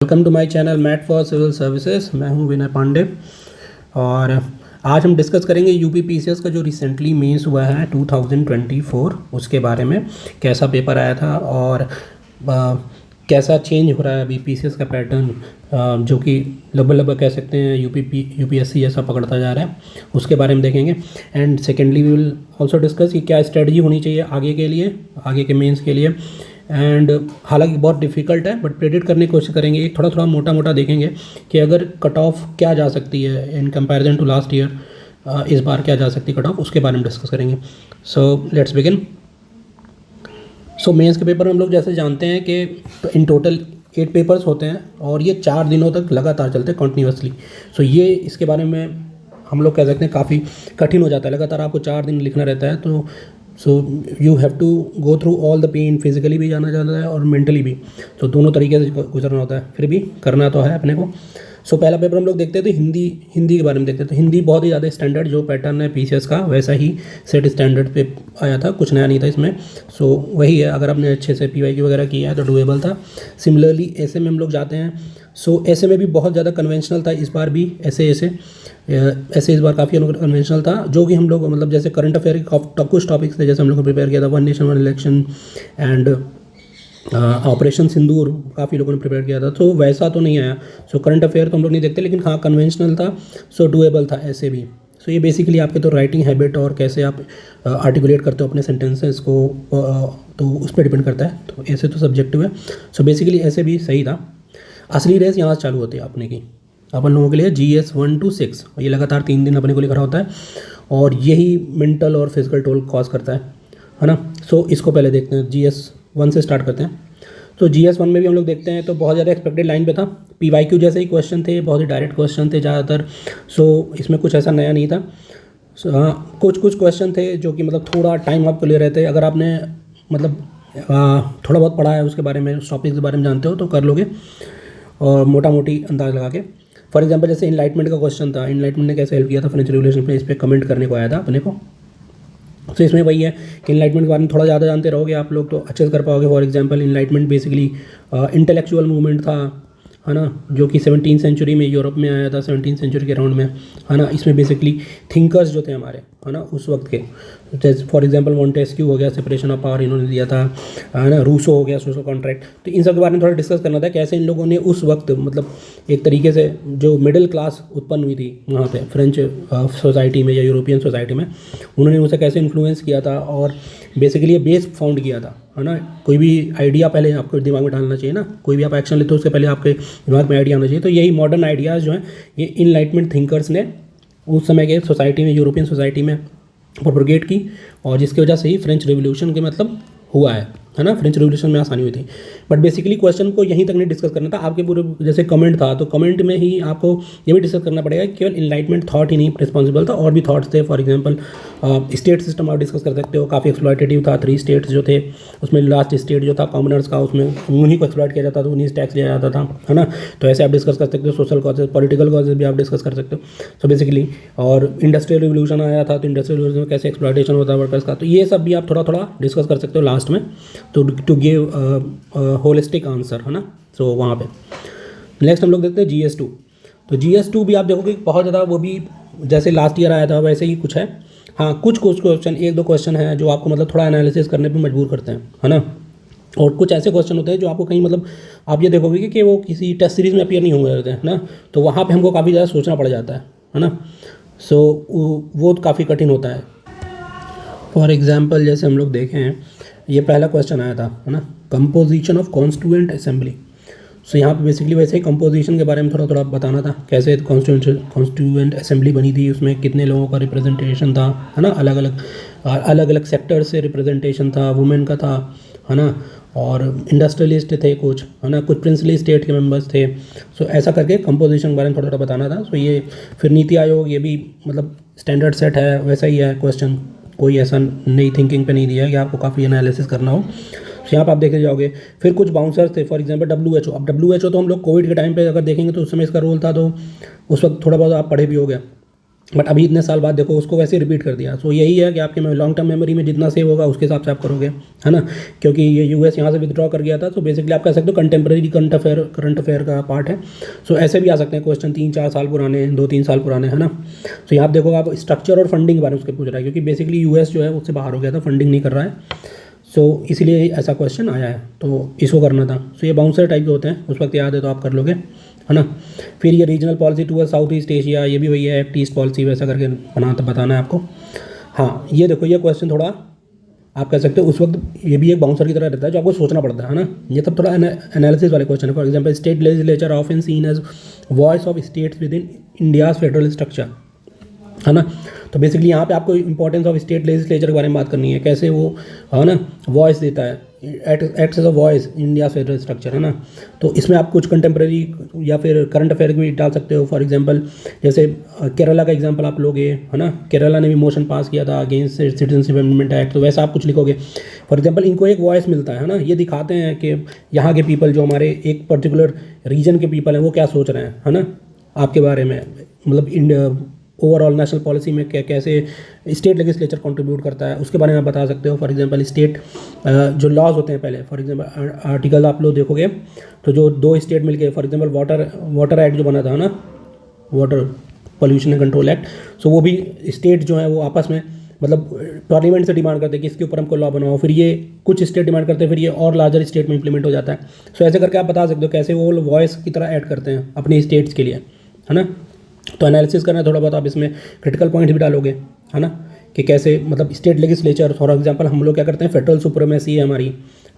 Welcome to my channel mat for civil services. मैं हूं विनय पांडे और आज हम डिस्कस करेंगे यूपी पीसीएस का जो रिसेंटली मेंस हुआ है 2024 उसके बारे में। कैसा पेपर आया था और कैसा चेंज हो रहा है अभी पीसीएस का पैटर्न, जो कि लगभग कह सकते हैं यूपीएससी जैसा पकड़ता जा रहा है, उसके बारे में देखेंगे। And secondly we will also discuss कि क्या स्ट्रेटजी होनी चाहिए आगे के लिए, आगे के मेंस के लिए। एंड हालांकि बहुत डिफ़िकल्ट है बट प्रेडिक्ट करने की कोशिश करेंगे। एक थोड़ा मोटा मोटा देखेंगे कि अगर कट ऑफ क्या जा सकती है in comparison to last year, इस बार क्या जा सकती है कट ऑफ, उसके बारे में डिस्कस करेंगे। So let's begin. So mains के पेपर में हम लोग जैसे जानते हैं कि इन टोटल 8 पेपर्स होते हैं और ये 4 दिनों तक लगातार चलते हैं कॉन्टीन्यूसली। सो ये इसके बारे में हम लोग कह सकते हैं काफ़ी कठिन हो जाता है। लगातार आपको 4 दिन लिखना रहता है, तो so you have to go through all the pain, physically भी जाना जाता है और मेंटली भी। तो दोनों तरीके से गुजरना होता है, फिर भी करना तो है अपने को। सो पहला पेपर हम लोग देखते हैं तो हिंदी के बारे में देखते हैं। तो हिंदी बहुत ही ज़्यादा स्टैंडर्ड जो पैटर्न है पीसीएस का वैसा ही सेट स्टैंडर्ड पे आया था, कुछ नया नहीं था इसमें। सो वही है, अगर आपने अच्छे से पीवाईक्यू वगैरह किया है तो डुएबल था। सिमिलरली ऐसे में हम लोग जाते हैं। सो ऐसे में भी बहुत ज़्यादा कन्वेंशनल था इस बार भी। ऐसे इस बार काफ़ी कन्वेंशनल था, जो कि हम लोग मतलब जैसे करंट अफेयर के कुछ टॉपिक्स थे जैसे हम लोग को प्रिपेयर किया था, one nation one election and operation Sindoor काफ़ी लोगों ने प्रिपेयर किया था। तो वैसा तो नहीं आया। सो करंट अफेयर तो हम लोग नहीं देखते, लेकिन हाँ कन्वेंशनल था, सो डुएबल था ऐसे भी। सो ये बेसिकली आपके तो राइटिंग हैबिट और कैसे आप आर्टिकुलेट करते हो अपने सेंटेंसेस को, तो उस पर डिपेंड करता है। तो ऐसे तो सब्जेक्टिव है। सो बेसिकली ऐसे भी सही था। असली रेस यहाँ से चालू होती है अपने की, अपन लोगों के लिए GS 1 to 6। ये लगातार 3 दिन अपने को लिखा होता है और यही मेंटल और फिजिकल टोल कॉज करता है ना। सो इसको पहले देखते हैं, GS 1 से स्टार्ट करते हैं। तो GS 1 में भी हम लोग देखते हैं तो बहुत ज़्यादा एक्सपेक्टेड लाइन पे था। PYQ जैसे ही क्वेश्चन थे, बहुत ही डायरेक्ट क्वेश्चन थे ज़्यादातर। सो इसमें कुछ ऐसा नया नहीं था। हाँ, कुछ क्वेश्चन थे जो कि मतलब थोड़ा टाइम आपको ले रहे थे। अगर आपने मतलब थोड़ा बहुत पढ़ा है उसके बारे में, उस टॉपिक के बारे में जानते हो तो कर लोगे और मोटा मोटी अंदाज लगा के। फॉर एग्जांपल जैसे इनलाइटमेंट का क्वेश्चन था, इनलाइटमेंट ने कैसे हेल्प किया था फ्रेंच रिवॉल्यूशन पे, इस पर कमेंट करने को आया था अपने को। तो इसमें वही है कि इनलाइटमेंट के बारे में थोड़ा ज़्यादा जानते रहोगे आप लोग तो अच्छे से कर पाओगे। For example enlightenment basically intellectual movement था, है ना, जो कि 17th सेंचुरी में यूरोप में आया था, 17th सेंचुरी के राउंड में, है ना। इसमें बेसिकली थिंकर्स जो थे हमारे, है ना, उस वक्त के, जैसे फॉर एग्जांपल मॉन्टेस्क्यू हो गया, सेपरेशन ऑफ पावर इन्होंने दिया था, है ना, रूसो हो गया, सोशल कॉन्ट्रैक्ट। तो इन सब के बारे में थोड़ा डिस्कस करना था, कैसे इन लोगों ने उस वक्त मतलब एक तरीके से जो मिडिल क्लास उत्पन्न हुई थी वहाँ पे फ्रेंच सोसाइटी में या यूरोपियन सोसाइटी में, उन्होंने उसे कैसे इन्फ्लुएंस किया था और बेसिकली ये बेस फाउंड किया था, है ना। कोई भी आइडिया पहले आपको दिमाग में डालना चाहिए ना, कोई भी आप एक्शन लेते हो उससे पहले आपके दिमाग में आइडिया आना चाहिए। तो यही मॉडर्न आइडियाज़ जो हैं ये इनलाइटमेंट थिंकर्स ने उस समय के सोसाइटी में, यूरोपियन सोसाइटी में प्रोपगेट की और जिसकी वजह से ही फ्रेंच रिवॉल्यूशन के मतलब हुआ है ना, फ्रेंच रिवॉल्यूशन में आसानी हुई थी। बट बेसिकली क्वेश्चन को यहीं तक नहीं डिस्कस करना था आपके पूरे, जैसे कमेंट था तो कमेंट में ही आपको ये भी डिस्कस करना पड़ेगा कि केवल इनलाइटमेंट थॉट ही नहीं रिस्पॉन्सिबल था, और भी थॉट्स थे। फॉर एग्जांपल स्टेट सिस्टम आप डिस्कस कर सकते हो, काफ़ी एक्सप्लॉयटेटिव था। 3 स्टेट्स जो थे उसमें लास्ट स्टेट जो था कॉमनर्स का, उसमें उन्हीं को एक्सप्लॉयट किया जाता था, उन्हीं से टैक्स लिया जाता था, है ना। तो ऐसे आप डिस्कस कर सकते हो। सोशल कॉजेज, पॉलिटिकल कॉजेज भी आप डिस्कस कर सकते हो। सो बेसिकली और इंडस्ट्रियल रिवोल्यूशन आया था, तो इंडस्ट्रियल रिवोल्यूशन में कैसे एक्सप्लॉयटेशन होता है वर्कर्स का, तो ये सब भी आप थोड़ा डिस्कस कर सकते हो लास्ट में, तो टू गिव होलिस्टिक आंसर, है ना। सो वहाँ पे नेक्स्ट हम लोग देखते हैं GS 2। तो GS 2 भी आप देखोगे बहुत ज़्यादा, वो भी जैसे लास्ट ईयर आया था वैसे ही कुछ है। हाँ, कुछ क्वेश्चन, 1-2 क्वेश्चन हैं जो आपको मतलब थोड़ा एनालिसिस करने पे मजबूर करते हैं, है ना। और कुछ ऐसे क्वेश्चन होते हैं जो आपको कहीं मतलब आप ये देखोगे कि वो किसी टेस्ट सीरीज़ में अपीयर नहीं हुए होते हैं ना, तो वहाँ पे हमको काफ़ी ज़्यादा सोचना पड़ जाता है ना। सो वो काफ़ी कठिन होता है। फॉर एग्जांपल जैसे हम लोग देखें, ये पहला क्वेश्चन आया था, है ना, कंपोजिशन ऑफ कॉन्स्टिट्यूएंट असेंबली। सो यहाँ पे बेसिकली वैसे ही कंपोजिशन के बारे में थोड़ा बताना था, कैसे कॉन्स्टिट्यूएंट असेंबली बनी थी, उसमें कितने लोगों का रिप्रेजेंटेशन था, है ना, अलग अलग सेक्टर से रिप्रेजेंटेशन था, वुमेन का था, है ना, और इंडस्ट्रियलिस्ट थे कुछ, है ना, कुछ प्रिंसली स्टेट के मेंबर्स थे। सो ऐसा करके कंपोजिशन के बारे में थोड़ा बताना था। सो ये फिर नीति आयोग, ये भी मतलब स्टैंडर्ड सेट है, वैसा ही है क्वेश्चन, कोई ऐसा नई थिंकिंग पे नहीं दिया है कि आपको काफ़ी एनालिसिस करना हो। तो यहाँ पर आप देखे जाओगे। फिर कुछ बाउंसर्स थे, फॉर एग्जांपल WHO। अब WHO तो हम लोग कोविड के टाइम पे अगर देखेंगे तो उस समय इसका रोल था, तो उस वक्त थोड़ा बहुत आप पढ़े भी हो गया, बट अभी इतने साल बाद देखो उसको वैसे रिपीट कर दिया। सो यही है कि आपके लॉन्ग टर्म मेमोरी में जितना सेव होगा उसके हिसाब से आप करोगे, है ना। क्योंकि ये यूएस यहाँ से विथड्रॉ कर गया था, तो बेसिकली आप कह सकते हो कंटेम्प्रेरी करंट अफेयर का पार्ट है। सो ऐसे भी आ सकते हैं क्वेश्चन 3-4 साल पुराने, 2-3 साल पुराने, है ना। तो यहाँ आप देखोगे आप स्ट्रक्चर और फंडिंग के बारे में उसके पूछ रहा है, क्योंकि बेसिकली यूएस जो है उससे बाहर हो गया था, फंडिंग नहीं कर रहा है। सो इसलिए ऐसा क्वेश्चन आया है, तो इसको करना था। सो ये बाउंसर टाइप के होते हैं, उस वक्त याद है तो आप कर लोगे, है ना। फिर ये regional policy toward south east Asia, ये भी वही है, एक्ट ईस्ट पॉलिसी वैसा करके बताना है आपको। हाँ, ये देखो ये क्वेश्चन थोड़ा आप कह सकते हो उस वक्त ये भी एक बाउंसर की तरह रहता है जो आपको सोचना पड़ता है ना। ये सब थोड़ा एनालिसिस वाले क्वेश्चन है। For example, state legislature often seen as voice of states within India's federal structure, है ना। तो बेसिकली यहाँ पे आपको इंपॉर्टेंस ऑफ स्टेट लेजिस्लेचर के बारे में बात करनी है, कैसे वो, है ना, वॉइस देता है, acts as a voice India federal structure, है ना। तो इसमें आप कुछ कंटेम्प्रेरी या फिर करंट अफेयर भी डाल सकते हो। फॉर एग्जांपल जैसे केरला का एग्जांपल आप लोगे, है ना, केरला ने भी मोशन पास किया था अगेंस्ट सिटीजनशिप अमेंडमेंट एक्ट, तो वैसा आप कुछ लिखोगे। फॉर एग्जांपल इनको एक वॉइस मिलता है ना, ये दिखाते हैं कि यहाँ के पीपल जो हमारे एक पर्टिकुलर रीजन के पीपल हैं वो क्या सोच रहे हैं, है ना, आपके बारे में, मतलब इंडिया ओवरऑल नेशनल पॉलिसी में कैसे स्टेट लेजिस्लेचर कंट्रीब्यूट करता है उसके बारे में आप बता सकते हो। फॉर एग्जांपल स्टेट जो लॉज होते हैं पहले, फॉर एग्जांपल आर्टिकल आप लोग देखोगे तो जो 2 स्टेट मिलके, फॉर एग्जांपल वाटर एक्ट जो बना था ना, water pollution and control act, so वो भी स्टेट जो है वो आपस में मतलब पार्लियामेंट से डिमांड करते हैं कि इसके ऊपर हमको लॉ बनाओ, फिर ये कुछ स्टेट डिमांड करते हैं, फिर ये और लार्जर स्टेट में इंप्लीमेंट हो जाता है। सो ऐसे करके आप बता सकते हो कैसे वो वॉइस की तरह ऐड करते हैं अपनी स्टेट्स के लिए, है ना। तो एनालिसिस करना है थोड़ा बहुत, आप इसमें क्रिटिकल पॉइंट भी डालोगे, है ना, कि कैसे मतलब स्टेट लेजिस्लेचर, फॉर एग्जांपल हम लोग क्या करते हैं, फेडरल सुप्रीमेसी है हमारी,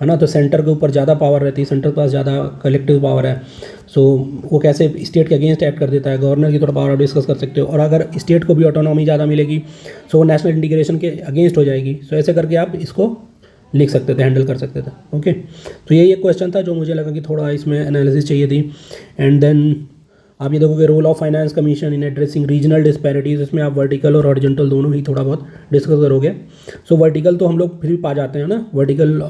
है ना, तो सेंटर के ऊपर ज़्यादा पावर रहती है, सेंटर के पास ज़्यादा कलेक्टिव पावर है। सो वो कैसे स्टेट के अगेंस्ट एक्ट कर देता है, गवर्नर की थोड़ा पावर आप डिस्कस कर सकते हो। और अगर स्टेट को भी ऑटोनॉमी ज़्यादा मिलेगी सो वो नेशनल इंटीग्रेशन के अगेंस्ट हो जाएगी। सो ऐसे करके आप इसको लिख सकते थे, हैंडल कर सकते थे। ओके, तो यही एक क्वेश्चन था जो मुझे लगा कि थोड़ा इसमें एनालिसिस चाहिए थी। एंड देन आप ये देखोगे role of finance commission in addressing regional disparities, इसमें आप वर्टिकल और हॉरिजॉन्टल दोनों ही थोड़ा बहुत डिस्कस करोगे। सो वर्टिकल तो हम लोग फिर भी पा जाते हैं ना, वर्टिकल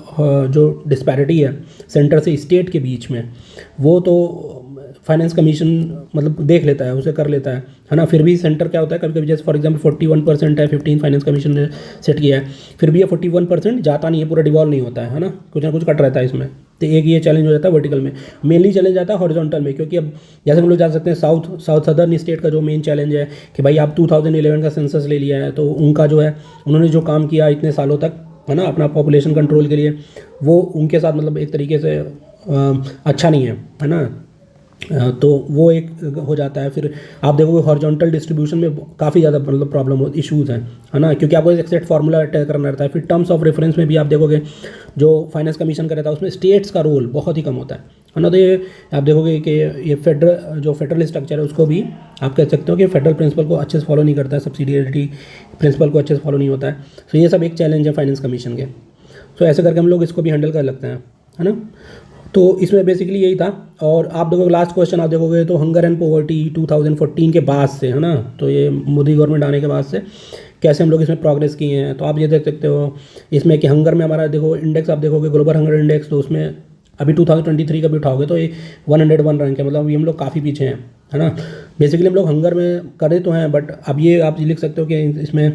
जो डिस्पैरिटी है सेंटर से स्टेट के बीच में, वो तो फाइनेंस कमीशन मतलब देख लेता है, उसे कर लेता है ना। फिर भी सेंटर क्या होता है, कभी कभी जैसे फॉर एग्जांपल 41% है, 15 फाइनेंस कमीशन ने सेट किया है, फिर भी ये 41% जाता नहीं है, पूरा डिवॉल्व नहीं होता है ना, कुछ ना कुछ कट रहता है इसमें। तो एक ये चैलेंज हो जाता है वर्टिकल में, मेनली चैलेंज आता है हॉरिजॉन्टल में, क्योंकि अब जैसे हम लोग जा सकते हैं साउथ सदर्न स्टेट का जो मेन चैलेंज है कि भाई आप 2011 का सेंसस ले लिया है, तो उनका जो है उन्होंने जो काम किया इतने सालों तक, है ना, अपना पॉपुलेशन कंट्रोल के लिए, वो उनके साथ मतलब एक तरीके से अच्छा नहीं है ना। तो वो एक हो जाता है। फिर आप देखोगे हॉरिजॉन्टल डिस्ट्रीब्यूशन में काफ़ी ज़्यादा मतलब प्रॉब्लम इशूज़ हैं, है ना, क्योंकि आपको एक एक्सेक्ट फार्मूला तय करना रहता है। फिर टर्म्स ऑफ रेफरेंस में भी आप देखोगे जो फाइनेंस कमीशन का रहता है उसमें स्टेट्स का रोल बहुत ही कम होता है ना। तो ये आप देखोगे कि ये फेडरल स्ट्रक्चर है उसको भी आप कह सकते हो कि फेडरल प्रिंसिपल को अच्छे से फॉलो नहीं करता है, सब्सिडियरिटी प्रिंसिपल को अच्छे से फॉलो नहीं होता है। तो ये सब एक चैलेंज है फाइनेंस कमीशन के। तो ऐसे करके हम लोग इसको भी हैंडल कर लगते हैं, है ना। तो इसमें बेसिकली यही था। और आप देखोगे लास्ट क्वेश्चन आप देखोगे तो हंगर एंड पॉवर्टी 2014 के बाद से, है ना, तो ये मोदी गवर्नमेंट आने के बाद से कैसे हम लोग इसमें प्रोग्रेस किए हैं। तो आप ये देख सकते हो इसमें कि हंगर में हमारा देखो इंडेक्स आप देखोगे ग्लोबल हंगर इंडेक्स, तो उसमें अभी 2023 का भी उठाओगे तो ये 101 रैंक है, मतलब अभी हम लोग काफ़ी पीछे हैं, है ना। बेसिकली हम लोग हंगर में करे तो हैं, बट अब ये आप लिख सकते हो कि इसमें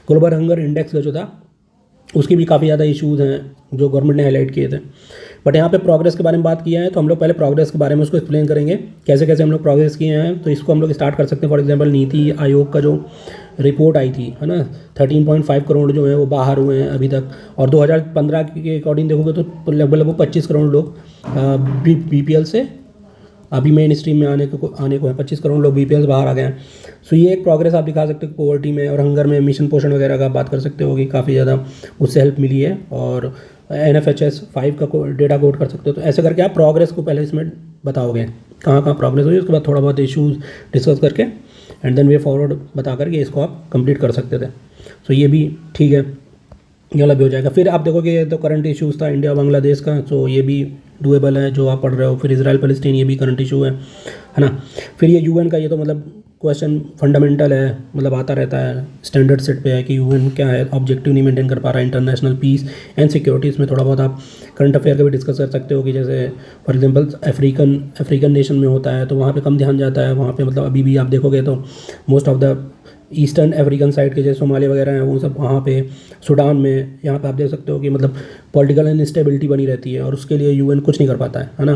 ग्लोबल हंगर इंडेक्स जो था उसकी भी काफ़ी ज़्यादा इशूज़ हैं जो गवर्नमेंट ने हाईलाइट किए थे। बट यहाँ पे प्रोग्रेस के बारे में बात किया है, तो हम लोग पहले प्रोग्रेस के बारे में उसको एक्सप्लेन करेंगे कैसे कैसे हम लोग प्रोग्रेस किए हैं। तो इसको हम लोग स्टार्ट कर सकते हैं। फॉर एग्जांपल नीति आयोग का जो रिपोर्ट आई थी, है ना, 13.5 करोड़ जो है वो बाहर हुए हैं अभी तक। और 2015 के अकॉर्डिंग देखोगे तो लगभग 25 करोड़ लोग BPL से अभी मेन स्ट्रीम में आने को है, 25 करोड़ लोग BPL से बाहर आ गए हैं। सो ये एक प्रोग्रेस आप दिखा सकते हो पॉवर्टी में। और हंगर में मिशन पोषण वगैरह का बात कर सकते हो कि काफ़ी ज़्यादा उससे हेल्प मिली है। और NFHS 5 का डेटा कोड कर सकते हो। तो ऐसे करके आप प्रोग्रेस को पहले इसमें बताओगे कहाँ कहाँ प्रोग्रेस हुई, उसके बाद थोड़ा बहुत इशूज़ डिस्कस करके एंड देन वे फॉरवर्ड बता करके इसको आप कंप्लीट कर सकते थे। सो ये भी ठीक है, ये वाला भी हो जाएगा। फिर आप देखोगे तो करंट इशूज़ था इंडिया बांग्लादेश का, तो ये भी डूएबल है जो आप पढ़ रहे हो। फिर इजराइल पैलेस्टीन, ये भी करंट इशू है ना। फिर ये UN का, ये तो मतलब क्वेश्चन फंडामेंटल है, मतलब आता रहता है, स्टैंडर्ड सेट पे है कि UN क्या है, ऑब्जेक्टिव नहीं मेंटेन कर पा रहा है, इंटरनेशनल पीस एंड सिक्योरिटी। इसमें थोड़ा बहुत आप करंट अफेयर का भी डिस्कस कर सकते हो कि जैसे फॉर एग्जांपल अफ्रीकन नेशन में होता है तो वहाँ पे कम ध्यान जाता है, वहाँ पे मतलब अभी भी आप देखोगे तो most of the eastern African side के जैसे सोमालिया वगैरह हैं वो सब वहाँ पे, सूडान में, यहाँ पे आप देख सकते हो कि मतलब पॉलिटिकल इनस्टेबिलिटी बनी रहती है और उसके लिए यूएन कुछ नहीं कर पाता है ना।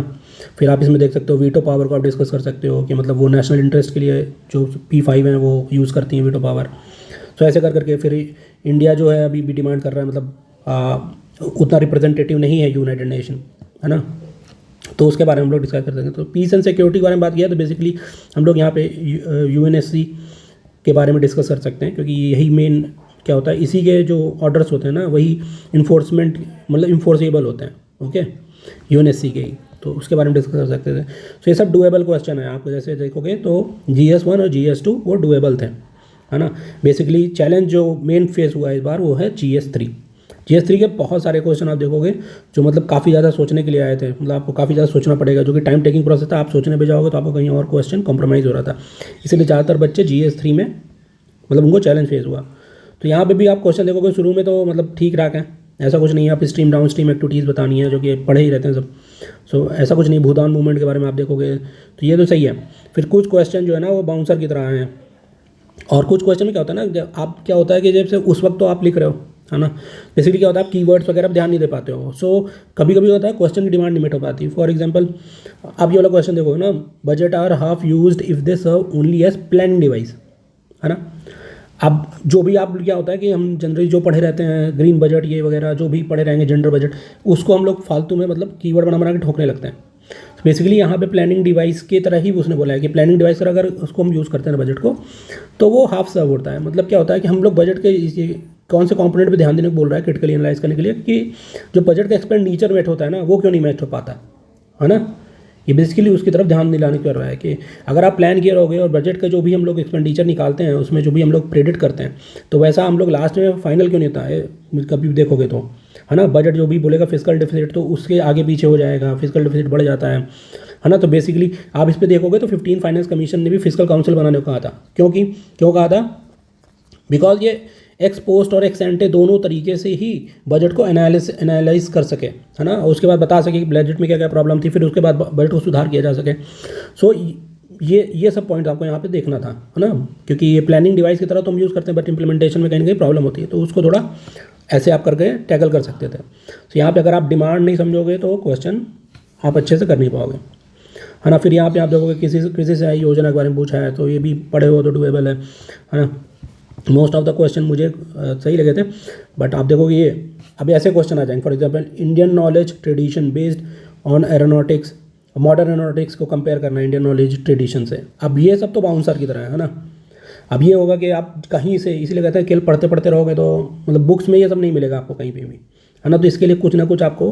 फिर आप इसमें देख सकते हो वीटो पावर को आप डिस्कस कर सकते हो कि मतलब वो नेशनल इंटरेस्ट के लिए जो P5 हैं वो यूज़ करती हैं वीटो पावर। तो ऐसे कर करके फिर इंडिया जो है अभी भी डिमांड कर रहा है, मतलब उतना रिप्रेजेंटेटिव नहीं है यूनाइटेड नेशन, है ना। तो उसके बारे में हम लोग डिस्कस कर सकते हैं। तो पीस एंड सिक्योरिटी के बारे में बात किया तो बेसिकली हम लोग यहाँ पे UNSC के बारे में डिस्कस कर सकते हैं, क्योंकि यही मेन क्या होता है, इसी के जो ऑर्डर्स होते हैं ना वही इन्फोर्समेंट मतलब इन्फोर्सेबल होते हैं, ओके, UNSC के ही। तो उसके बारे में डिस्कस कर सकते थे। तो ये सब डुएबल क्वेश्चन है, आप जैसे देखोगे तो GS1 और GS2 वो डुएबल थे, है ना। बेसिकली चैलेंज जो मेन फेस हुआ इस बार वो है GS3 के बहुत सारे क्वेश्चन आप देखोगे जो मतलब काफ़ी ज़्यादा सोचने के लिए आए थे, मतलब आपको काफ़ी ज़्यादा सोचना पड़ेगा, जो कि टाइम टेकिंग प्रोसेस था। आप सोचने पे जाओगे तो आपको कहीं और क्वेश्चन कॉम्प्रोमाइज़ हो रहा था, इसलिए ज़्यादातर बच्चे GS3 में मतलब उनको चैलेंज फेस हुआ। तो यहाँ पे भी आप क्वेश्चन देखोगे शुरू में तो मतलब ठीक ठाक है, ऐसा कुछ नहीं है। आप स्ट्रीम डाउन स्ट्रीम एक्टिविटीज़ बतानी है जो कि पढ़े ही रहते हैं सब। सो ऐसा कुछ नहीं। भूदान मूवमेंट के बारे में आप देखोगे तो ये तो सही है। फिर कुछ क्वेश्चन जो है ना वो बाउंसर की तरह हैं, और कुछ क्वेश्चन में क्या होता है ना, जब आप क्या होता है कि जब से उस वक्त तो आप लिख रहे हो, है ना, बेसिकली क्या होता है आप कीवर्ड्स वगैरह पर ध्यान नहीं दे पाते हो। सो कभी कभी होता है क्वेश्चन की डिमांड नहीं मिट हो पाती। फॉर एग्जांपल आप ये वाला क्वेश्चन देखोगे ना, budget are half used if they serve only as planning device, है ना। अब जो भी आप क्या होता है कि हम जनरली जो पढ़े रहते हैं ग्रीन बजट ये वगैरह जो भी पढ़े रहेंगे जेंडर बजट, उसको हम लोग फालतू में मतलब कीवर्ड बना बना के ठोकने लगते हैं। तो बेसिकली यहाँ पे प्लानिंग डिवाइस की तरह ही उसने बोला है कि प्लानिंग डिवाइस अगर उसको हम यूज़ करते हैं बजट को तो वो हाफ सर्व होता है। मतलब क्या होता है कि हम लोग बजट के कौन से कंपोनेंट पे ध्यान देने को बोल रहा है क्रिटिकली एनालाइज करने के लिए कि जो बजट का एक्सपेंडिचर मैच होता है ना वो क्यों नहीं मैच हो पाता, है ना। ये बेसिकली उसकी तरफ ध्यान दिलाने कर रहा है कि अगर आप प्लान किए रहोगे और बजट का जो भी हम लोग एक्सपेंडिचर निकालते हैं उसमें जो भी हम लोग प्रेडिक्ट करते हैं तो वैसा हम लोग लास्ट में फाइनल क्यों नहीं होता है, कभी भी देखोगे तो, है ना। बजट जो भी बोलेगा फिजिकल डेफिसिट तो उसके आगे पीछे हो जाएगा, फिजिकल डेफिसिट बढ़ जाता है ना। तो बेसिकली आप इस पर देखोगे तो 15 फाइनेंस कमीशन ने भी फिजिकल काउंसिल बनाने को कहा था। क्यों कहा था? बिकॉज ये एक्स पोस्ट और एक्स एंटे दोनों तरीके से ही बजट को एनालाइज कर सके, है ना, और उसके बाद बता सके कि बजट में क्या क्या प्रॉब्लम थी, फिर उसके बाद बजट को सुधार किया जा सके। सो ये सब पॉइंट आपको यहाँ पे देखना था, है ना, क्योंकि ये प्लानिंग डिवाइस की तरह तो हम यूज़ करते हैं बट इंप्लीमेंटेशन में कहीं ना कहीं प्रॉब्लम होती है, तो उसको थोड़ा ऐसे आप करके टैकल कर सकते थे। तो यहाँ पर अगर आप डिमांड नहीं समझोगे तो क्वेश्चन आप अच्छे से कर नहीं पाओगे, है ना। फिर यहाँ पे आप देखोगे कृषि सिंचाई योजना के बारे में पूछा है तो ये भी पढ़े हो तो डुएबल है ना। मोस्ट ऑफ द क्वेश्चन मुझे सही लगे थे, बट आप देखोगे ये अभी ऐसे क्वेश्चन आ जाएंगे। For example Indian knowledge tradition based on aeronautics, modern aeronautics को कंपेयर करना इंडियन नॉलेज ट्रेडिशन से। अब ये सब तो बाउंसर की तरह है ना। अब ये होगा कि आप कहीं से, इसीलिए कहते हैं केवल पढ़ते पढ़ते रहोगे तो मतलब बुक्स में ये सब नहीं मिलेगा आपको कहीं पे भी, है ना। तो इसके लिए कुछ ना कुछ आपको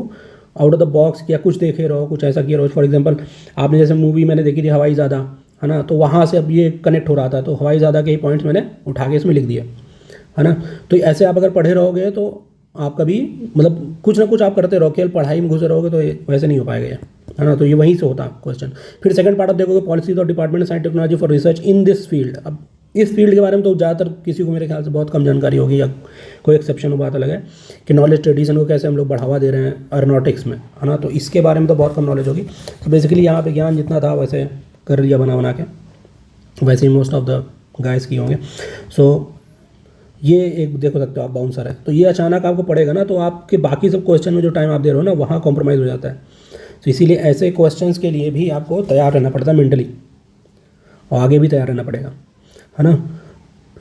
आउट ऑफ द बॉक्स या कुछ देखे रहो, कुछ ऐसा किया रहो। फॉर एग्जांपल आपने जैसे मूवी मैंने देखी थी हवाईज़ादा, है ना, तो वहाँ से अब ये कनेक्ट हो रहा था तो हवाईज़ादा के ही पॉइंट्स मैंने उठा के इसमें लिख दिया, है ना। तो ऐसे आप अगर पढ़े रहोगे तो आप कभी मतलब कुछ ना कुछ आप करते रहो, केवल पढ़ाई में घुसे रहोगे तो ये वैसे नहीं हो पाएगा ये, है ना। तो ये वहीं से होता क्वेश्चन। फिर सेकंड पार्ट आप देखोगे पॉलिसीज और department of science technology for research in this field. अब इस फील्ड के बारे में तो ज़्यादातर किसी को मेरे ख्याल से बहुत कम जानकारी होगी, या कोई एक्सेप्शन हो, बात अलग है कि नॉलेज ट्रेडिशन को कैसे हम लोग बढ़ावा दे रहे हैं एरोनॉटिक्स में, है ना। तो इसके बारे में तो बहुत कम नॉलेज होगी। तो बेसिकली यहाँ पे ज्ञान जितना था वैसे कर लिया बना के, वैसे ही मोस्ट ऑफ द गाइस की होंगे। सो ये एक देखो सकते हो आप बाउंसर है। तो ये अचानक आपको पड़ेगा ना तो आपके बाकी सब क्वेश्चन में जो टाइम आप दे रहे हो ना वहाँ कॉम्प्रोमाइज़ हो जाता है। तो इसीलिए ऐसे क्वेश्चंस के लिए भी आपको तैयार रहना पड़ता है मेंटली, और आगे भी तैयार रहना पड़ेगा, है ना।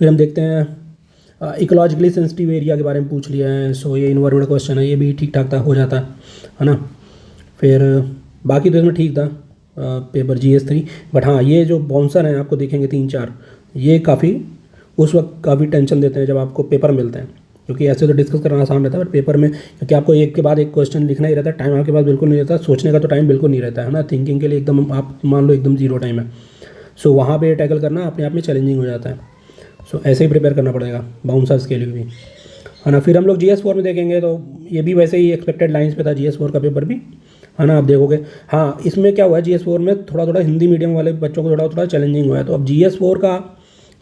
फिर हम देखते हैं इकोलॉजिकली सेंसिटिव एरिया के बारे में पूछ लिया है। सो ये इन्वायरमेंट क्वेश्चन है, ये भी ठीक ठाक था, हो जाता है ना। फिर बाकी तो इसमें ठीक था पेपर GS3, बट हाँ ये जो बाउंसर हैं आपको दिखेंगे 3-4, ये काफ़ी उस वक्त काफ़ी टेंशन देते हैं जब आपको पेपर मिलते हैं, क्योंकि ऐसे तो डिस्कस करना आसान रहता है बट पेपर में क्योंकि आपको एक के बाद एक क्वेश्चन लिखना ही रहता है, टाइम आपके पास बिल्कुल नहीं रहता, सोचने का तो टाइम बिल्कुल नहीं रहता है ना। थिंकिंग के लिए एकदम आप मान लो एकदम जीरो टाइम है। सो वहाँ पे टैकल करना अपने आप में चैलेंजिंग हो जाता है। सो ऐसे ही प्रिपेयर करना पड़ेगा बाउंसर्स के लिए भी, है ना। फिर हम लोग GS4 में देखेंगे तो ये भी वैसे ही एक्सपेक्टेड लाइंस पे था GS4 का पेपर भी, है ना। आप देखोगे हाँ इसमें क्या हुआ है GS4 में थोड़ा हिंदी मीडियम वाले बच्चों को थोड़ा चैलेंजिंग हुआ है। तो अब GS4 का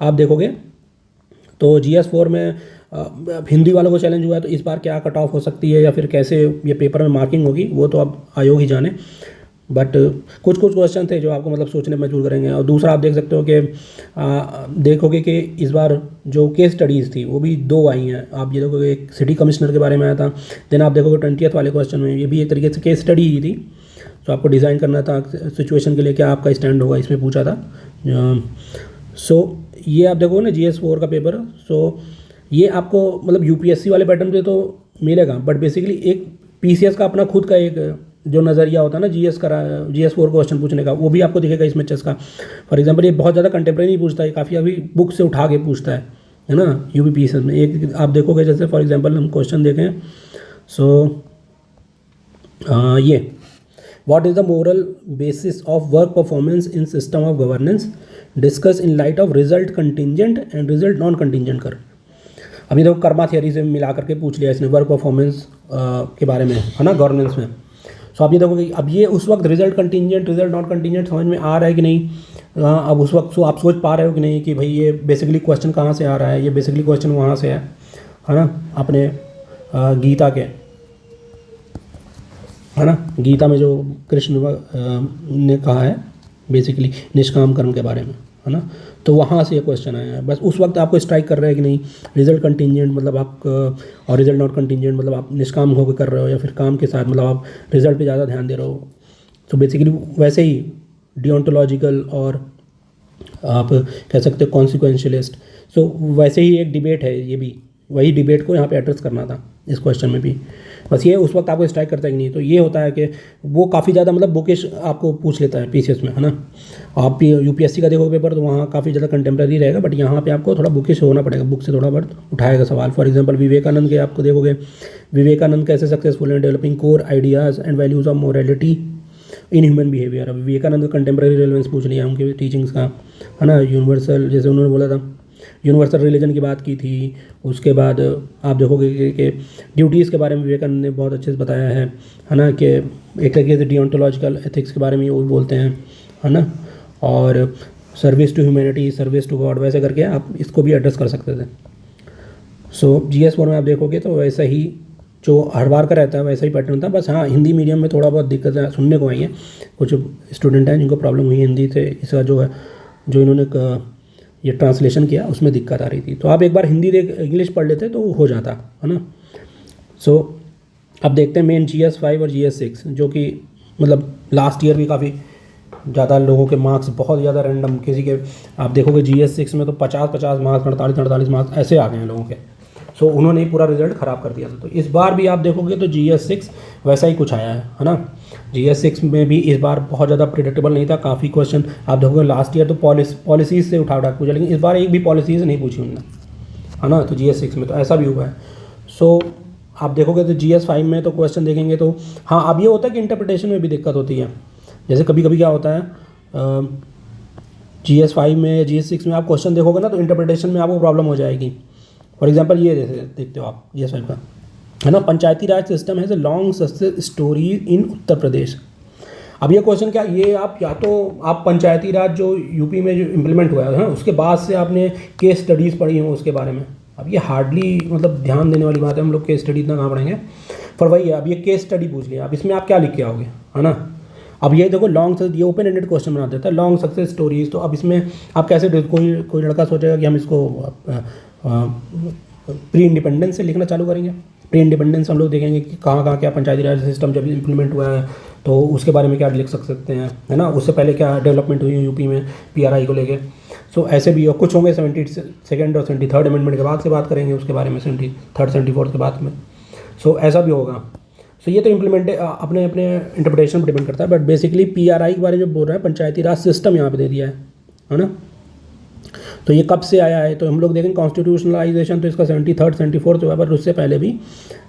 आप देखोगे तो GS4 में हिंदी वालों को चैलेंज हुआ है। तो इस बार क्या कट ऑफ हो सकती है या फिर कैसे ये पेपर में मार्किंग होगी वो तो अब आयोग ही जाने। बट कुछ कुछ क्वेश्चन थे जो आपको मतलब सोचने में मजबूर करेंगे। और दूसरा आप देख सकते हो कि देखोगे कि इस बार जो केस स्टडीज़ थी वो भी 2 आई हैं। आप ये देखोगे एक सिटी कमिश्नर के बारे में आया था, देन आप देखोगे 20th वाले क्वेश्चन में ये भी एक तरीके से केस स्टडी ही थी। तो आपको डिज़ाइन करना था सिचुएशन के लिए क्या आपका स्टैंड होगा, इसमें पूछा था। सो ये आप देखोगे ना GS4 का पेपर, सो ये आपको मतलब यूपीएससी वाले पैटर्न पे तो मिलेगा, बट बेसिकली एक पीसीएस का अपना खुद का एक जो नज़रिया होता है ना GS4 क्वेश्चन पूछने का, वो भी आपको दिखेगा इसमें चेस का। फॉर एग्जांपल ये बहुत ज़्यादा कंटेम्प्रेरी पूछता है, काफ़ी अभी बुक से उठा के पूछता है ना यूपीपीसीएस में। एक आप देखोगे जैसे फॉर एग्जांपल हम क्वेश्चन देखें, सो ये what is the moral basis of work performance in system of governance, discuss in light of result contingent and result non contingent कर। अभी देखो कर्मा थियरी से मिला करके पूछ लिया इसने वर्क परफॉर्मेंस के बारे में, है ना, गवर्नेंस में। सो आप ये देखोगे अब ये उस वक्त result contingent result non contingent समझ में आ रहा है कि नहीं। अब उस वक्त आप सोच पा रहे हो कि नहीं कि भाई ये बेसिकली क्वेश्चन कहाँ से आ रहा है, ये बेसिकली क्वेश्चन वहाँ से है ना, अपने गीता के, है ना, गीता में जो कृष्ण ने कहा है बेसिकली निष्काम कर्म के बारे में, है ना। तो वहाँ से ये क्वेश्चन आया है। बस उस वक्त आपको स्ट्राइक कर रहा है कि नहीं रिजल्ट कंटिंजेंट मतलब आप और रिजल्ट नॉट कंटिंजेंट मतलब आप निष्काम होकर कर रहे हो या फिर काम के साथ मतलब आप रिजल्ट पे ज़्यादा ध्यान दे रहे हो। तो बेसिकली वैसे ही डिओंटोलॉजिकल और आप कह सकते हो कॉन्सिक्वेंशलिस्ट। सो वैसे ही एक डिबेट है, ये भी वही डिबेट को यहाँ पे एड्रेस करना था इस क्वेश्चन में भी। बस ये उस वक्त आपको स्ट्राइक करता है कि नहीं। तो ये होता है कि वो काफ़ी ज़्यादा मतलब बुकिश आपको पूछ लेता है पीसीएस में, है ना। आप यूपीएससी का देखोगे पेपर तो वहाँ काफ़ी ज़्यादा कंटेम्प्रेरी रहेगा, बट यहाँ पे आपको थोड़ा बुकिश होना पड़ेगा, बुक से थोड़ा बहुत उठाएगा सवाल। फॉर एग्जांपल विवेकानंद के आपको देखोगे, विवेकानंद कैसे सक्सेसफुल हैं developing core ideas and values of morality in human behaviour. अब विवेकानंद का कंटेम्प्रेरी रेलेवेंस पूछ लिया उनके टीचिंग्स का, है ना। यूनिवर्सल, जैसे उन्होंने बोला था यूनिवर्सल रिलीजन की बात की थी। उसके बाद आप देखोगे कि ड्यूटीज़ के बारे में विवेकानंद ने बहुत अच्छे से बताया है ना, कि एक तरीके से डिओंटोलॉजिकल एथिक्स के बारे में वो बोलते हैं, है ना। और service to humanity, service to God, वैसे करके आप इसको भी एड्रेस कर सकते थे। सो GS4 में आप देखोगे तो वैसा ही जो हर बार का रहता है वैसा ही पैटर्न था। बस हाँ, हिंदी मीडियम में थोड़ा बहुत दिक्कतें सुनने को आई हैं। कुछ स्टूडेंट हैं जिनको प्रॉब्लम हुई हिंदी से, इसका जो है जो इन्होंने ये ट्रांसलेशन किया उसमें दिक्कत आ रही थी। तो आप एक बार हिंदी देख इंग्लिश पढ़ लेते तो हो जाता, है ना। सो अब देखते हैं मेन GS5 और GS6, जो कि मतलब लास्ट ईयर भी काफ़ी ज़्यादा लोगों के मार्क्स बहुत ज़्यादा रैंडम, किसी के आप देखोगे GS6 में तो 50-50 मार्क्स, 48-48 मार्क्स ऐसे आ गए हैं लोगों के। सो उन्होंने ही पूरा रिजल्ट ख़राब कर दिया था। तो इस बार भी आप देखोगे तो GS6 वैसा ही कुछ आया है ना। GS6 में भी इस बार बहुत ज़्यादा प्रिडिक्टेबल नहीं था। काफ़ी क्वेश्चन आप देखोगे लास्ट ईयर तो पॉलिसीज़ से उठा पूछा, लेकिन इस बार एक भी पॉलिसीज़ नहीं पूछी उन्होंने, है ना। तो GS6 में तो ऐसा भी हुआ है। सो आप देखोगे तो GS5 में तो क्वेश्चन देखेंगे तो हाँ, अब ये होता है कि इंटरप्रिटेशन में भी दिक्कत होती है। जैसे कभी कभी क्या होता है GS5 में GS6 में आप क्वेश्चन देखोगे ना तो इंटरप्रिटेशन में आपको प्रॉब्लम हो जाएगी। फॉर एग्जांपल ये देखते हो आप GS5 का, है ना, Panchayati Raj system has a long success story in Uttar Pradesh. अब ये क्वेश्चन क्या, ये आप या तो आप पंचायती राज जो यूपी में जो इम्प्लीमेंट हुआ है उसके बाद से आपने केस स्टडीज़ पढ़ी हो उसके बारे में। अब ये हार्डली मतलब ध्यान देने वाली बात है, हम लोग केस स्टडी इतना कहाँ पढ़ेंगे। पर वही है, अब ये केस स्टडी पूछ लिया, अब इसमें आप क्या लिख के आओगे, है ना। अब ये देखो लॉन्ग, ये ओपन एंडेड क्वेश्चन बना देता है, लॉन्ग सक्सेस स्टोरीज। तो अब इसमें आप कैसे, कोई लड़का सोचेगा कि हम इसको प्री इंडिपेंडेंस से लिखना चालू करेंगे। प्री इंडिपेंडेंस हम लोग देखेंगे कि कहाँ कहाँ क्या पंचायती राज सिस्टम जब इम्प्लीमेंट हुआ है तो उसके बारे में क्या लिख सकते हैं, है ना। उससे पहले क्या डेवलपमेंट हुई है यूपी में PRI को लेके। सो ऐसे भी और कुछ होंगे 72nd और 73rd अमेंडमेंट के बाद से बात करेंगे उसके बारे में, 73rd 74th के बाद में। सो ऐसा भी होगा। सो ये तो इम्प्लीमेंट अपने अपने इंटरप्रिटेशन पर डिपेंड करता है, बट बेसिकली PRI के बारे में बोल रहा है, पंचायती राज सिस्टम यहाँ पे दे दिया है ना। तो ये कब से आया है तो हम लोग देखेंगे कॉन्स्टिट्यूशनलाइजेशन तो इसका 73rd 74th हुआ है, पर उससे पहले भी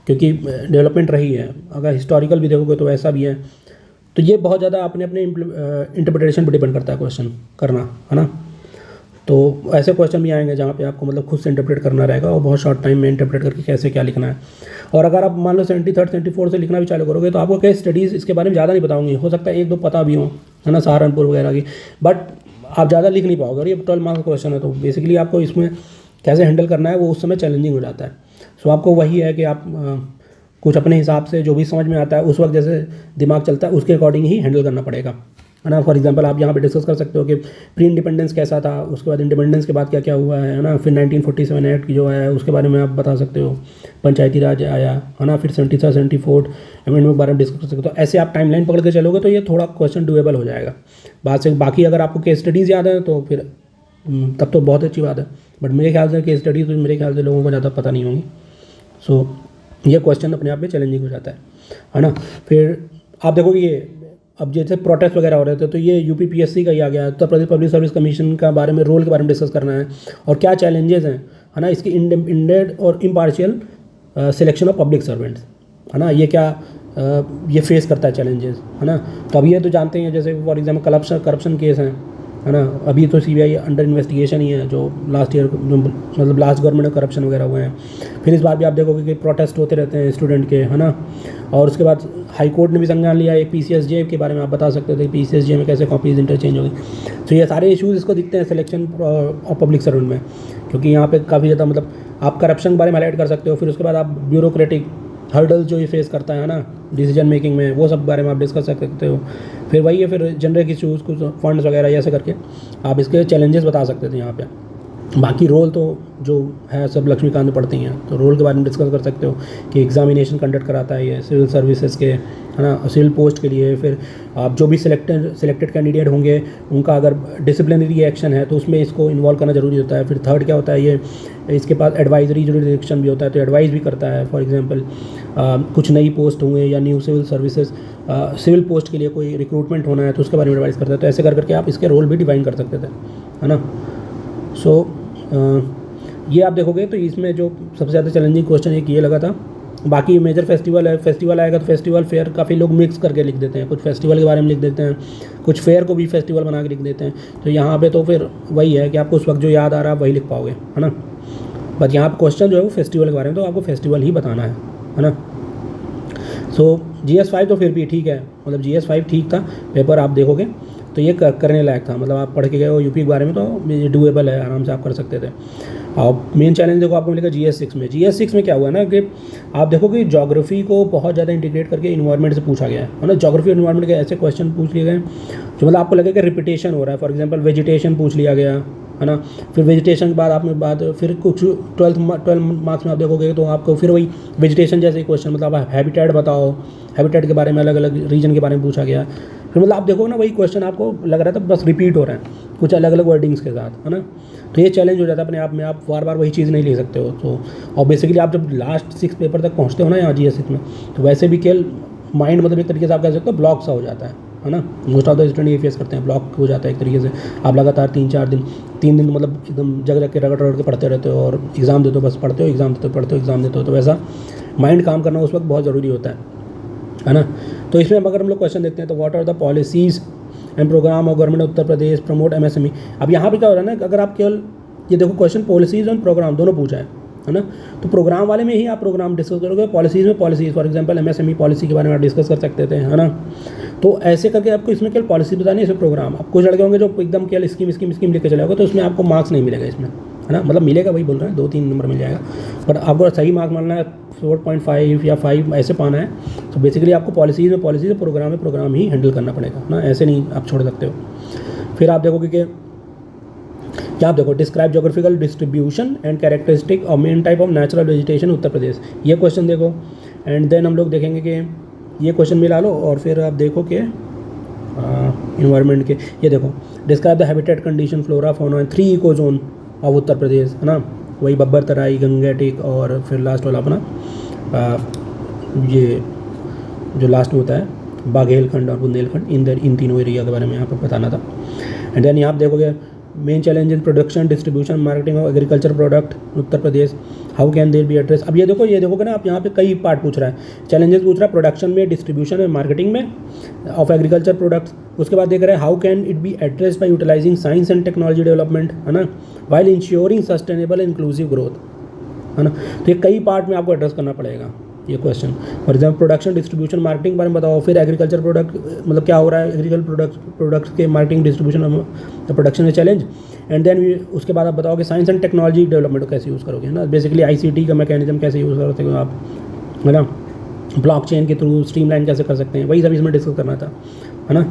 क्योंकि डेवलपमेंट रही है। अगर हिस्टोरिकल भी देखोगे तो ऐसा भी है। तो ये बहुत ज़्यादा अपने अपने इंटरप्रिटेशन पर डिपेंड करता है क्वेश्चन करना, है ना। तो ऐसे क्वेश्चन भी आएंगे जहाँ पे आपको मतलब खुद से इंटरप्रेट करना रहेगा और बहुत शॉर्ट टाइम में इंटरप्रेट करके कैसे क्या लिखना है। और अगर आप मान लो 73rd 74th से लिखना भी चालू करोगे तो आपको केस स्टडीज़ इसके बारे में ज़्यादा नहीं बताऊंगी, हो सकता है 1-2 पता भी हो, है ना, सहारनपुर वगैरह की, बट आप ज़्यादा लिख नहीं पाओगे। और ये 12 मार्क्स का क्वेश्चन है तो बेसिकली आपको इसमें कैसे हैंडल करना है वो उस समय चैलेंजिंग हो जाता है। सो आपको वही है कि आप कुछ अपने हिसाब से जो भी समझ में आता है उस वक्त जैसे दिमाग चलता है उसके अकॉर्डिंग ही हैंडल करना पड़ेगा, है ना। फॉर एग्जांपल आप यहाँ पे डिस्कस कर सकते हो कि प्री इंडिपेंडेंस कैसा था, उसके बाद इंडिपेंडेंस के बाद क्या क्या हुआ है ना। फिर 1947 एक्ट की जो है उसके बारे में आप बता सकते हो, पंचायती राज आया, है ना। फिर 73 74 अमेंडमेंट के बारे में डिस्कस कर सकते हो। तो ऐसे आप टाइमलाइन पकड़ के चलोगे तो ये थोड़ा क्वेश्चन डुएबल हो जाएगा। बाकी अगर आपको केस स्टडीज़ याद है तो फिर तब तो बहुत अच्छी बात है, बट मेरे ख्याल से केस स्टडीज़ तो मेरे ख्याल से लोगों को ज़्यादा पता नहीं होंगी। सो ये क्वेश्चन अपने आप में चैलेंजिंग हो जाता है ना। फिर आप देखोगे ये अब जैसे प्रोटेस्ट वगैरह हो रहे थे तो ये यूपीपीएससी का ही आ गया, Uttar Pradesh public service commission का बारे में, रोल के बारे में डिस्कस करना है और क्या चैलेंजेस हैं, है ना। इसकी इंडेपेंडेंट और impartial selection of public servants, है ना, ये क्या ये फेस करता है चैलेंजेस, है ना। तो अब ये तो जानते हैं जैसे फॉर एग्जाम्पल करप्शन केस हैं, है ना। अभी तो सीबीआई अंडर इन्वेस्टिगेशन ही है, जो लास्ट ईयर मतलब लास्ट गवर्नमेंट में करप्शन वगैरह हुए हैं। फिर इस बार भी आप देखोगे कि प्रोटेस्ट होते रहते हैं स्टूडेंट के, है ना। और उसके बाद हाई कोर्ट ने भी संज्ञान लिया एक पीसीएसजे के बारे में, आप बता सकते थे पीसीएसजे में कैसे कॉपीज इंटरचेंज होगी। तो ये सारे इशूज़ इसको दिखते हैं सिलेक्शन ऑफ पब्लिक सर्वेंट में, क्योंकि यहाँ पे काफ़ी ज़्यादा मतलब आप करप्शन के बारे में हाईलाइट कर सकते हो। फिर उसके बाद आप ब्यूरोक्रेटिक हर्डल्स जो ये फेस करता है ना डिसीजन मेकिंग में, वो सब बारे में आप डिस्कस कर सकते हो। फिर वही है, फिर जनरल इशूज़ कुछ फंड्स वगैरह ऐसे करके आप इसके चैलेंजेस बता सकते थे यहाँ पे। बाकी रोल तो जो है सब लक्ष्मीकांत में पढ़ती हैं, तो रोल के बारे में डिस्कस कर सकते हो कि एग्जामिनेशन कंडक्ट कराता है ये सिविल सर्विसेज के, है ना, सिविल पोस्ट के लिए। फिर आप जो भी सिलेक्टेड कैंडिडेट होंगे उनका अगर डिसिप्लिनरी एक्शन है तो उसमें इसको इन्वॉल्व करना जरूरी होता है। फिर थर्ड क्या होता है, ये इसके पास एडवाइजरी जुरिडिक्शन भी होता है, तो एडवाइस भी करता है। फॉर एग्जांपल कुछ नई पोस्ट हुए या new civil services civil post के लिए कोई रिक्रूटमेंट होना है तो उसके बारे में एडवाइस करता है। तो ऐसे करके आप इसके रोल भी डिफाइन कर सकते थे, है ना। सो ये आप देखोगे तो इसमें जो सबसे ज़्यादा चैलेंजिंग क्वेश्चन एक ये लगा था। बाकी मेजर फेस्टिवल है, फेस्टिवल आएगा तो फेस्टिवल फेयर काफ़ी लोग मिक्स करके लिख देते हैं, कुछ फेस्टिवल के बारे में लिख देते हैं, कुछ फेयर को भी फेस्टिवल बना के लिख देते हैं। तो यहाँ पे तो फिर वही है कि आपको उस वक्त जो याद आ रहा है वही लिख पाओगे, है ना। बट यहाँ पर क्वेश्चन जो है वो फेस्टिवल के बारे में, तो आपको फेस्टिवल ही बताना है ना। सो GS5 तो फिर भी ठीक है, मतलब GS5 ठीक था, पेपर आप देखोगे तो ये करने लायक था, मतलब आप पढ़ के गए हो यूपी के बारे में तो ये डूएबल है, आराम से आप कर सकते थे। और मेन चैलेंज देखो आपको मिलेगा GS6 में। GS6 में क्या हुआ ना कि आप देखो कि ज्योग्राफी को बहुत ज़्यादा इंटीग्रेट करके इन्वायरमेंट से पूछा गया है ना। ज्योग्राफी और इन्वायरमेंट के ऐसे क्वेश्चन पूछ लिए गए जो मतलब आपको लगेगा रिपीटेशन हो रहा है। फॉर एग्जाम्पल वेजिटेशन पूछ लिया गया, है ना। फिर वेजिटेशन के बाद आपने फिर कुछ 12 मार्क्स में आप देखोगे तो आपको फिर वही वेजिटेशन जैसे क्वेश्चन, मतलब आप हैबिटेट बताओ, हैबिटेट के बारे में अलग अलग रीजन के बारे में पूछा गया। फिर मतलब आप देखो ना वही क्वेश्चन आपको लग रहा था बस रिपीट हो रहा है कुछ अलग अलग वर्डिंग्स के साथ, है ना। तो ये चैलेंज हो जाता है अपने आप में, आप बार बार वही चीज़ नहीं ले सकते हो। तो और बेसिकली आप जब लास्ट 6 पेपर तक पहुँचते हो ना यहाँ GS6 में, तो वैसे भी केवल माइंड मतलब एक तरीके से आप कह सकते हो ब्लॉक सा हो जाता है ना। मोस्ट ऑफ द स्टूडेंट ये फेस करते हैं, ब्लॉक हो जाता है एक तरीके से। आप लगातार 3-4 दिन 3 दिन मतलब एकदम जग के रगड़ के पढ़ते रहते हो और एग्ज़ाम देते हो, बस पढ़ते हो एग्ज़ाम देते हो, पढ़ते हो एग्ज़ाम देते हो। तो वैसा माइंड काम करना उस वक्त बहुत ज़रूरी होता है ना। तो इसमें अगर हम लोग क्वेश्चन देखते हैं तो what are the policies and program of government Uttar Pradesh promote MSME। अब यहाँ पे क्या हो रहा है ना, अगर आप केवल ये देखो क्वेश्चन पॉलिसीज़ और प्रोग्राम दोनों पूछा है ना। तो प्रोग्राम वाले में ही आप प्रोग्राम डिस्कस करोगे, पॉलिसीज़ में policies, for example MSME policy के बारे में आप डिस्कस कर सकते थे, है ना। तो ऐसे करके आपको इसमें केवल पॉलिसी बतानी है, इसमें प्रोग्राम। आप कुछ लड़के होंगे जो एकदम केवल स्कीम लेके चले जाओगे तो उसमें आपको मार्क्स नहीं मिलेगा इसमें, है ना। मतलब मिलेगा, वही बोल रहे हैं 2-3 नंबर मिल जाएगा, बट आपको सही मार्क मानना है 4.5 या 5 ऐसे पाना है। तो बेसिकली आपको पॉलिसीज़ में पॉलिसीज़, प्रोग्राम में प्रोग्राम ही हैंडल करना पड़ेगा ना, ऐसे नहीं आप छोड़ सकते हो। फिर आप देखोगे कि क्या आप देखो describe geographical distribution and characteristic और main type of natural vegetation Uttar Pradesh, ये क्वेश्चन देखो। एंड देन हम लोग देखेंगे कि ये क्वेश्चन मिला लो और फिर आप देखो कि इन्वायरमेंट के ये देखो describe the habitat condition flora fauna and 3 eco zone of Uttar Pradesh, है ना। वही बब्बर तराई, गंगेटिक और फिर लास्ट वाला अपना ये जो लास्ट में होता है बाघेलखंड और बुंदेलखंड, इन तीनों एरिया के बारे में यहाँ पर बताना था। एंड देन यहाँ आप देखोगे main challenge in production distribution marketing of agriculture product Uttar Pradesh, how can there be address. अब ये देखोगे ना आप यहाँ पे कई पार्ट पूछ रहा है, चैलेंजेस पूछ रहा है प्रोडक्शन में, डिस्ट्रीब्यूशन में, मार्केटिंग में ऑफ एग्रीकल्चर प्रोडक्ट्स। उसके बाद देख रहे हैं how can it be addressed by utilizing science and technology development, है ना, while ensuring sustainable inclusive growth, है ना। तो ये कई पार्ट में आपको एड्रेस करना पड़ेगा ये question. For example production distribution marketing के बारे में बताओ, फिर एग्रीकल्चर प्रोडक्ट मतलब क्या हो रहा है एग्रीकल्चर प्रोडक्ट्स के मार्केटिंग डिस्ट्रीब्यूशन प्रोडक्शन में चैलेंज। एंड देन उसके बाद आप बताओ कि साइंस एंड टेक्नोलॉजी डेवलपमेंट को कैसे यूज़ करोगे, है ना। बेसिकली ICT का मैकेनिज्म कैसे यूज़ करते हो आप, है ना। ब्लॉकचेन के थ्रू स्ट्रीमलाइन कैसे कर सकते हैं, वही सब इसमें डिस्कस करना था, है ना।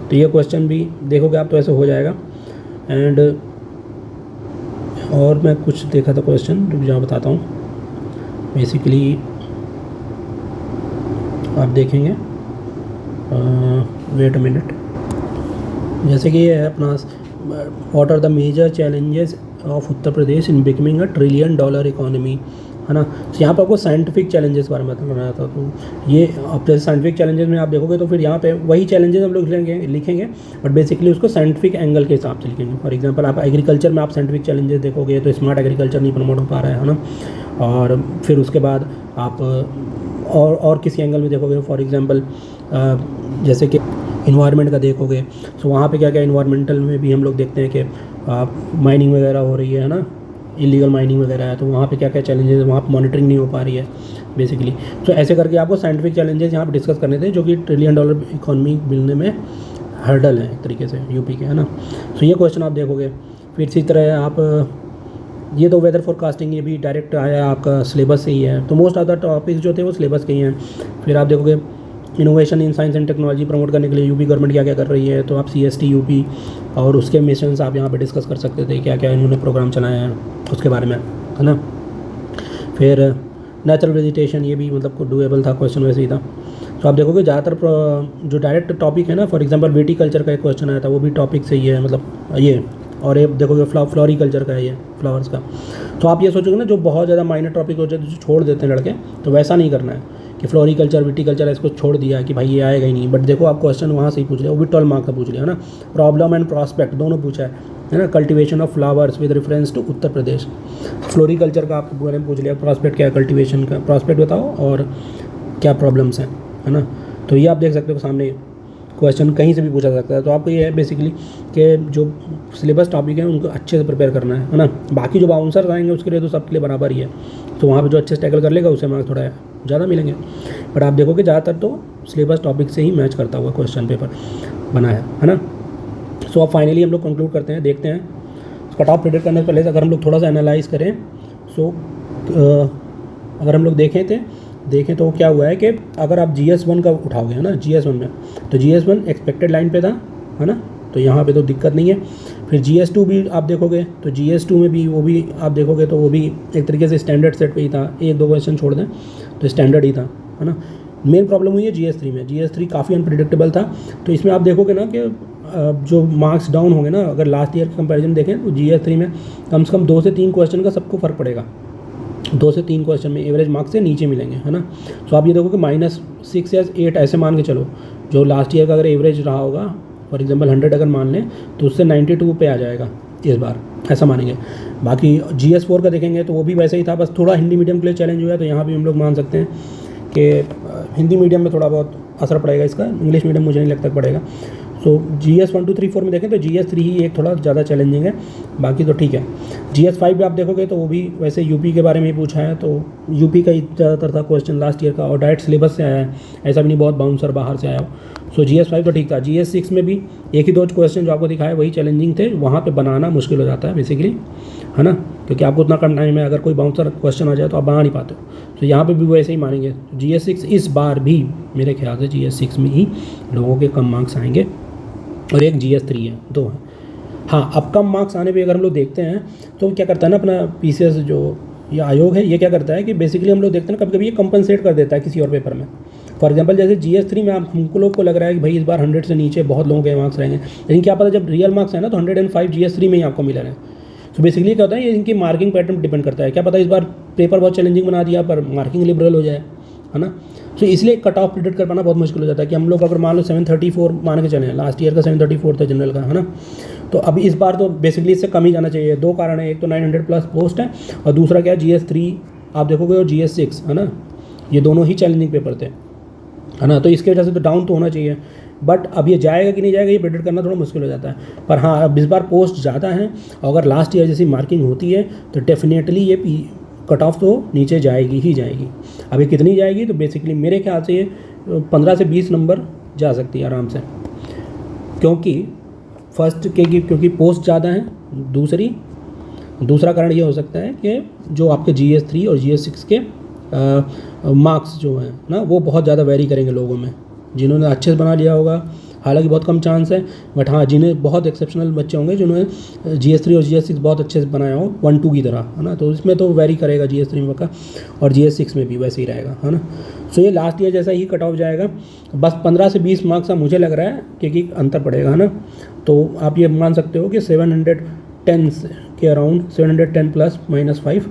तो ये क्वेश्चन भी देखोगे आप तो ऐसे हो जाएगा। एंड और मैं कुछ देखा था क्वेश्चन, रुक जाओ बताता हूँ। बेसिकली आप देखेंगे, वेट अ मिनट, जैसे कि ये है अपना what are the major challenges of Uttar Pradesh in becoming $1 trillion economy, है ना। तो यहाँ पर आपको साइंटिफिक चैलेंजेस के बारे में बताना था। तो ये अब जैसे साइंटिफिक चैलेंजेस में आप देखोगे तो फिर यहाँ पे वही चैलेंजेस हम लोग लिखेंगे बट बेसिकली उसको साइंटिफिक एंगल के हिसाब से लिखेंगे। फॉर एग्जांपल आप एग्रीकल्चर में आप साइंटिफिक चैलेंजेस देखोगे तो स्मार्ट एग्रीकल्चर नहीं प्रमोट हो पा रहा है ना। और फिर उसके बाद आप और किसी एंगल में देखोगे, फॉर एग्जांपल जैसे कि इन्वायरमेंट का देखोगे तो वहाँ पे क्या क्या इन्वायरमेंटल में भी हम लोग देखते हैं कि माइनिंग वगैरह हो रही है ना, इलीगल माइनिंग वगैरह है, तो वहाँ पे क्या क्या चैलेंजेस है, वहाँ पे मॉनिटरिंग नहीं हो पा रही है बेसिकली। तो ऐसे करके आपको साइंटिफिक चैलेंजेस यहाँ पे डिस्कस करने थे जो कि $1 ट्रिलियन इकोनॉमी मिलने में हर्डल है एक तरीके से यूपी के, है ना। तो ये क्वेश्चन आप देखोगे। फिर इसी तरह आप ये तो वेदर फोरकास्टिंग ये भी डायरेक्ट आया आपका सिलेबस से ही है, तो मोस्ट ऑफ द टॉपिक्स जो थे वो सिलेबस के ही हैं। फिर आप देखोगे innovation in science and technology promote करने के लिए यूपी गवर्नमेंट क्या क्या कर रही है, तो आप CST यूपी और उसके मिशंस आप यहाँ पे डिस्कस कर सकते थे, क्या क्या इन्होंने प्रोग्राम चलाए हैं उसके बारे में, है ना। फिर नेचुरल वेजिटेशन ये भी मतलब डूएबल था क्वेश्चन, वैसे ही था। तो आप देखोगे ज़्यादातर जो डायरेक्ट टॉपिक है ना, फॉर एग्जांपल विटीकल्चर का एक क्वेश्चन आया था, वो भी टॉपिक से ही है मतलब ये। और ये देखोगे फ्लोरिकल्चर का है ये, फ्लावर्स का। तो आप ये सोचोगे ना जो बहुत ज़्यादा माइनर टॉपिक हो जाए तो छोड़ देते हैं लड़के, तो वैसा नहीं करना है कि फ्लोरिकल्चर विटीकल्चर इसको छोड़ दिया कि भाई ये आएगा ही नहीं। बट देखो आप क्वेश्चन वहाँ से ही पूछ लिया, वो भी 12 मार्क का पूछ लिया, है ना। प्रॉब्लम एंड प्रॉस्पेक्ट दोनों पूछा है ना। Cultivation of flowers with reference to Uttar Pradesh, floriculture का आपके बारे में पूछ लिया, प्रॉस्पेक्ट क्या है, कल्टीवेशन का प्रॉस्पेक्ट बताओ और क्या प्रॉब्लम्स हैं, है ना। तो ये आप देख सकते हो सामने क्वेश्चन कहीं से भी पूछा जा सकता है। तो आपको ये है बेसिकली कि जो सिलेबस टॉपिक है उनको अच्छे से प्रिपेयर करना है ना। बाकी जो बाउंसर्स आएंगे उसके लिए तो सबके लिए बराबर ही है, तो वहाँ पे जो अच्छे से टैकल कर लेगा उसे मार्क्स थोड़ा ज़्यादा मिलेंगे। बट आप देखोगे ज़्यादातर तो सिलेबस टॉपिक से ही मैच करता हुआ क्वेश्चन पेपर बना है ना। सो अब फाइनली हम लोग कंक्लूड करते हैं, देखते हैं कट ऑफ प्रिडिक्ट करने से पहले अगर हम लोग थोड़ा सा एनालाइज करें। सो अगर हम लोग देखें तो क्या हुआ है कि अगर आप GS1 का उठाओगे, है ना, GS1 में, तो GS1 एक्सपेक्टेड लाइन पे था, है ना, तो यहाँ पे तो दिक्कत नहीं है। फिर GS2 भी आप देखोगे तो GS2 में भी वो भी आप देखोगे तो वो भी एक तरीके से स्टैंडर्ड सेट पे ही था, एक दो क्वेश्चन छोड़ दें तो स्टैंडर्ड ही था, है ना। मेन प्रॉब्लम हुई है GS3 में, GS3 काफ़ी अनप्रिडिक्टेबल था। तो इसमें आप देखोगे ना कि जो मार्क्स डाउन होंगे ना, अगर लास्ट ईयर के कंपैरिजन देखें तो GS3 में कम से कम 2 से 3 क्वेश्चन का सबको फ़र्क पड़ेगा, 2 से 3 क्वेश्चन में एवरेज मार्क्स से नीचे मिलेंगे, है ना। तो आप ये देखो कि -6 या 8 ऐसे मान के चलो, जो लास्ट ईयर का अगर एवरेज रहा होगा फॉर एग्जांपल 100 अगर मान लें तो उससे 92 पे आ जाएगा इस बार, ऐसा मानेंगे। बाकी GS4 का देखेंगे तो वो भी वैसे ही था, बस थोड़ा हिंदी मीडियम के लिए चैलेंज हुआ है, तो यहाँ भी हम लोग मान सकते हैं कि हिंदी मीडियम में थोड़ा बहुत असर पड़ेगा इसका, इंग्लिश मीडियम मुझे नहीं लगता पड़ेगा। सो GS 1 2 3 4 में देखें तो GS3 ही एक थोड़ा ज़्यादा चैलेंजिंग है, बाकी तो ठीक है। GS5 भी आप देखोगे तो वो भी वैसे यूपी के बारे में ही पूछा है, तो यूपी का ही ज़्यादातर था क्वेश्चन लास्ट ईयर का, और डायरेक्ट सिलेबस से आया है, ऐसा भी नहीं बहुत बाउंसर बाहर से आया हो। सो GS5 तो ठीक था। GS6 में भी एक ही 2 क्वेश्चन जो आपको दिखाए वही चैलेंजिंग थे, वहाँ पे बनाना मुश्किल हो जाता है बेसिकली, है ना, क्योंकि आपको उतना कम टाइम है, अगर कोई बाउंसर क्वेश्चन आ जाए तो आप बना नहीं पाते हो। तो यहाँ पे भी वैसे ही मानेंगे। GS6 इस बार भी मेरे ख्याल से GS6 में ही लोगों के कम मार्क्स आएंगे, और एक GS3 है, 2 है। हाँ, अब कम मार्क्स आने पे अगर हम लोग देखते हैं तो क्या करता है ना अपना PCS जो ये आयोग है, ये क्या करता है कि बेसिकली हम लोग देखते हैं कभी कभी ये कंपनसेट कर देता है किसी और पेपर में। फॉर एग्जांपल जैसे GS3 में हमको लोग को लग रहा है कि भाई इस बार 100 से नीचे बहुत लोगों के मार्क्स रहेंगे, लेकिन क्या पता जब रियल मार्क्स है ना तो 105 GS3 में ही आपको मिल रहे हैं। तो बेसिकली क्या होता है, ये इनकी मार्किंग पैटर्न डिपेंड करता है, क्या पता इस बार पेपर बहुत चैलेंजिंग बना दिया पर मार्किंग लिबरल हो जाए, है ना। तो इसलिए कट ऑफ प्रिडिक्ट कर पाना बहुत मुश्किल हो जाता है कि हम लोग अगर मान लो 734 मान के चले, लास्ट ईयर का 734 था जनरल का, है ना, तो अब इस बार तो बेसिकली इससे कम ही जाना चाहिए। 2 कारण है, एक तो 900 प्लस पोस्ट है, और दूसरा क्या है GS3 आप देखोगे और GS6, है ना, ये दोनों ही चैलेंजिंग पेपर थे, है ना। तो इसके वजह से तो डाउन तो होना चाहिए, बट अब ये जाएगा कि नहीं जाएगा ये प्रेडिक्ट करना थोड़ा मुश्किल हो जाता है। पर हाँ, अब इस बार पोस्ट ज़्यादा है, और अगर लास्ट ईयर जैसी मार्किंग होती है तो डेफिनेटली ये कट ऑफ तो नीचे जाएगी ही जाएगी। अब ये कितनी जाएगी, तो बेसिकली मेरे ख्याल से ये 15 से 20 नंबर जा सकती है आराम से, क्योंकि फर्स्ट क्योंकि पोस्ट ज़्यादा है, दूसरा कारण ये हो सकता है कि जो आपके GS3 और GS6 के मार्क्स जो हैं ना वो बहुत ज़्यादा वेरी करेंगे लोगों में। जिन्होंने अच्छे से बना लिया होगा, हालांकि बहुत कम चांस है, बट हाँ जिन्हें बहुत एक्सेप्शनल बच्चे होंगे जिन्होंने GS3 और GS6 बहुत अच्छे से बनाया हो 1-2 की तरह, है ना, तो इसमें तो वेरी करेगा GS3 में का, और GS6 में भी वैसे ही रहेगा, है ना। सो ये लास्ट ईयर जैसा ही कट ऑफ जाएगा, बस 15 से 20 मार्क्स का मुझे लग रहा है क्योंकि अंतर पड़ेगा, है ना। तो आप ये मान सकते हो कि 710 के अराउंड, 710 प्लस -5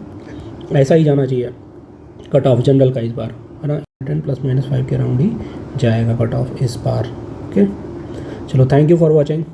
ऐसा ही जाना चाहिए कट ऑफ जनरल का इस बार, है ना। 10 प्लस -5 के अराउंड ही जाएगा कट ऑफ इस बार। ओके, चलो, थैंक यू फॉर वॉचिंग।